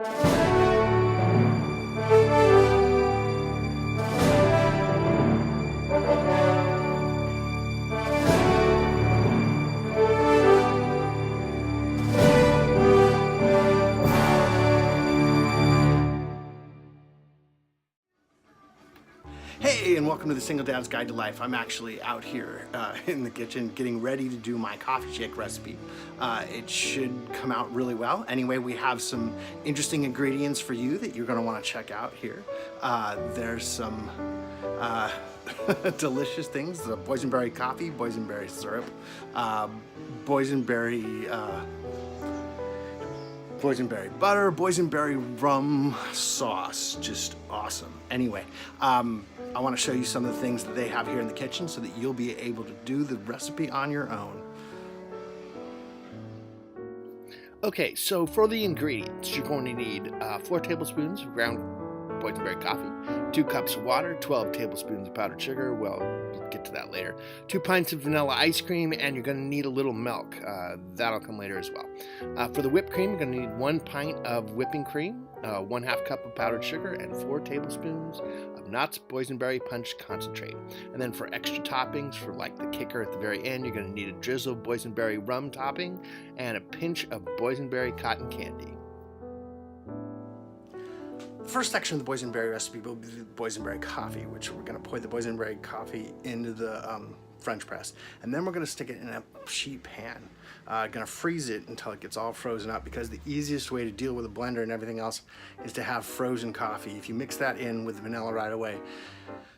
Hey, and welcome to the Single Dad's Guide to Life. I'm actually out here in the kitchen getting ready to do my coffee shake recipe. It should come out really well. Anyway, we have some interesting ingredients for you that you're going to want to check out here. There's some delicious things: the boysenberry coffee, boysenberry syrup, boysenberry butter, boysenberry rum sauce. Just awesome. Anyway, I want to show you some of the things that they have here in the kitchen so that you'll be able to do the recipe on your own. Okay, so for the ingredients, you're going to need 4 tablespoons of ground boysenberry coffee, 2 cups of water, 12 tablespoons of powdered sugar, well, we'll get to that later, 2 pints of vanilla ice cream, and you're going to need a little milk. That'll come later as well. For the whipped cream, you're going to need 1 pint of whipping cream, 1/2 cup of powdered sugar, and 4 tablespoons of Knott's boysenberry punch concentrate. And then for extra toppings, for like the kicker at the very end, you're going to need a drizzle of boysenberry rum topping and a pinch of boysenberry cotton candy. The first section of the boysenberry recipe will be the boysenberry coffee, which we're going to pour the boysenberry coffee into the French press, and then we're going to stick it in a sheet pan. Going to freeze it until it gets all frozen up, because the easiest way to deal with a blender and everything else is to have frozen coffee. If you mix that in with the vanilla right away,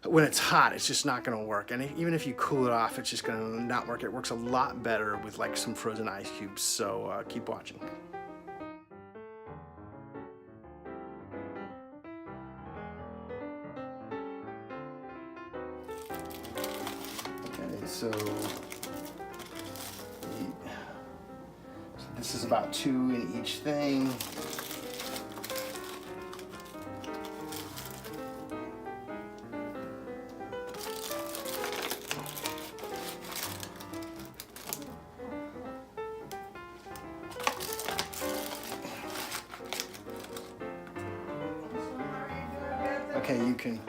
when it's hot, it's just not going to work. And even if you cool it off, it's just going to not work. It works a lot better with like some frozen ice cubes. So keep watching. So this is about 2 in each thing. Okay, you can.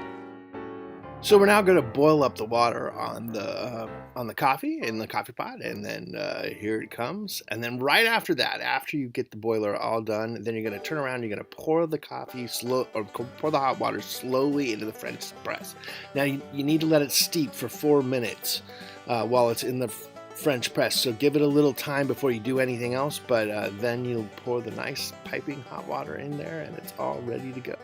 So we're now going to boil up the water on the coffee in the coffee pot, and then here it comes. And then right after that, after you get the boiler all done, then you're going to turn around. You're going to pour the coffee pour the hot water slowly into the French press. Now you need to let it steep for 4 minutes while it's in the French press. So give it a little time before you do anything else. But then you'll pour the nice piping hot water in there, and it's all ready to go.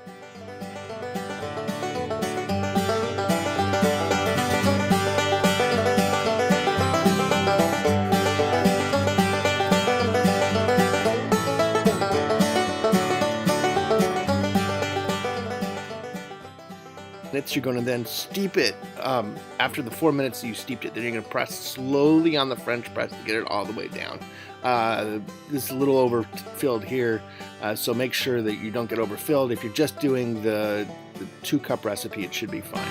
You're going to then steep it. After the 4 minutes that you steeped it, then you're going to press slowly on the French press to get it all the way down. This is a little overfilled here, so make sure that you don't get overfilled. If you're just doing the 2-cup recipe, it should be fine.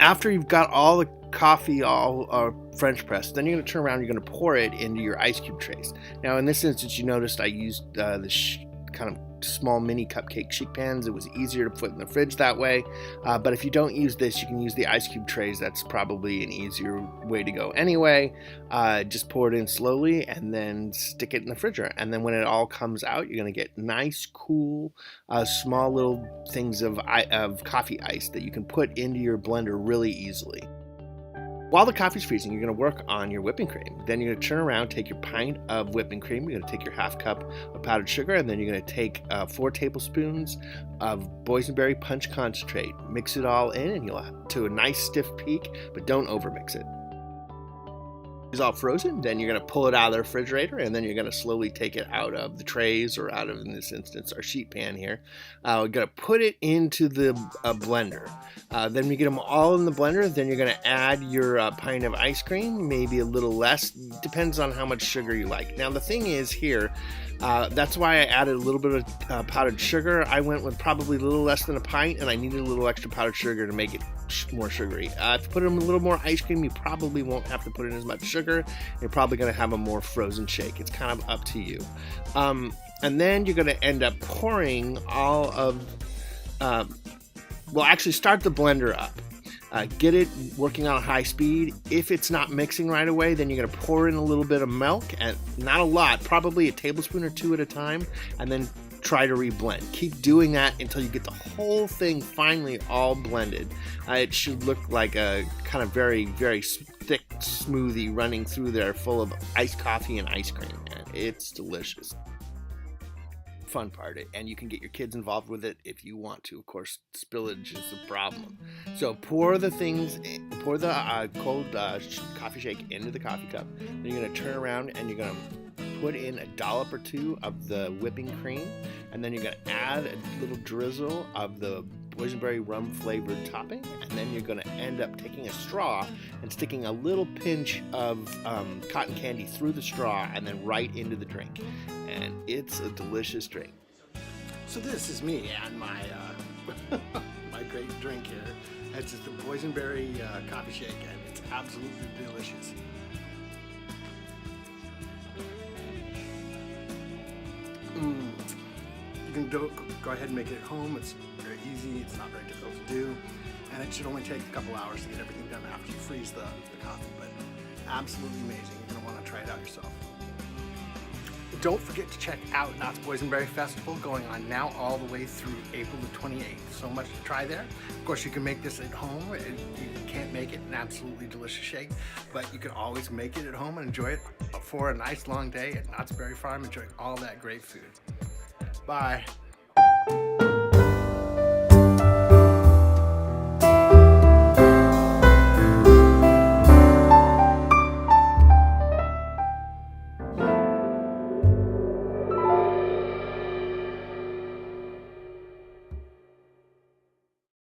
After you've got all the coffee all French pressed, then you're going to turn around and you're going to pour it into your ice cube trays. Now in this instance, you noticed I used this kind of small mini cupcake sheet pans. It was easier to put in the fridge that way, but if you don't use this, you can use the ice cube trays. That's probably an easier way to go anyway. Just pour it in slowly and then stick it in the refrigerator, and then when it all comes out, you're going to get nice, cool, small little things of coffee ice that you can put into your blender really easily. While the coffee's freezing, you're going to work on your whipping cream. Then you're going to turn around, take your pint of whipping cream, you're going to take your half cup of powdered sugar, and then you're going to take 4 tablespoons of boysenberry punch concentrate. Mix it all in, and you'll have to a nice stiff peak, but don't overmix it. It's all frozen, then you're going to pull it out of the refrigerator, and then you're going to slowly take it out of the trays, or out of, in this instance, our sheet pan here. We're going to put it into the blender. Then we get them all in the blender. Then you're going to add your pint of ice cream, maybe a little less, depends on how much sugar you like. Now the thing is here, that's why I added a little bit of powdered sugar. I went with probably a little less than a pint, and I needed a little extra powdered sugar to make it more sugary. If you put in a little more ice cream, you probably won't have to put in as much sugar. You're probably going to have a more frozen shake. It's kind of up to you. And then you're going to end up pouring all of, well, actually start the blender up. Get it working on high speed. If it's not mixing right away, then you're going to pour in a little bit of milk, and not a lot, probably a tablespoon or 2 at a time, and then try to reblend. Keep doing that until you get the whole thing finally all blended. It should look like a kind of very, very thick smoothie running through there full of iced coffee and ice cream, and it's delicious. Fun part, and you can get your kids involved with it if you want to. Of course, spillage is a problem. So pour the cold coffee shake into the coffee cup. Then you're going to turn around and you're going to put in a dollop or 2 of the whipping cream, and then you're going to add a little drizzle of the boysenberry rum flavored topping, and then you're going to end up taking a straw and sticking a little pinch of cotton candy through the straw and then right into the drink, and it's a delicious drink. So this is me and my my great drink here. It's just the Boysenberry Coffee Shake, and it's absolutely delicious. You can go ahead and make it at home. It's very easy. It's not very difficult to do, and it should only take a couple hours to get everything done after you freeze the coffee. But absolutely amazing. You're gonna want to try it out yourself. Don't forget to check out Knott's Boysenberry Festival, going on now all the way through April the 28th. So much to try there. Of course, you can make this at home. You can't make it an absolutely delicious shake, but you can always make it at home and enjoy it for a nice long day at Knott's Berry Farm, enjoying all that great food. Bye.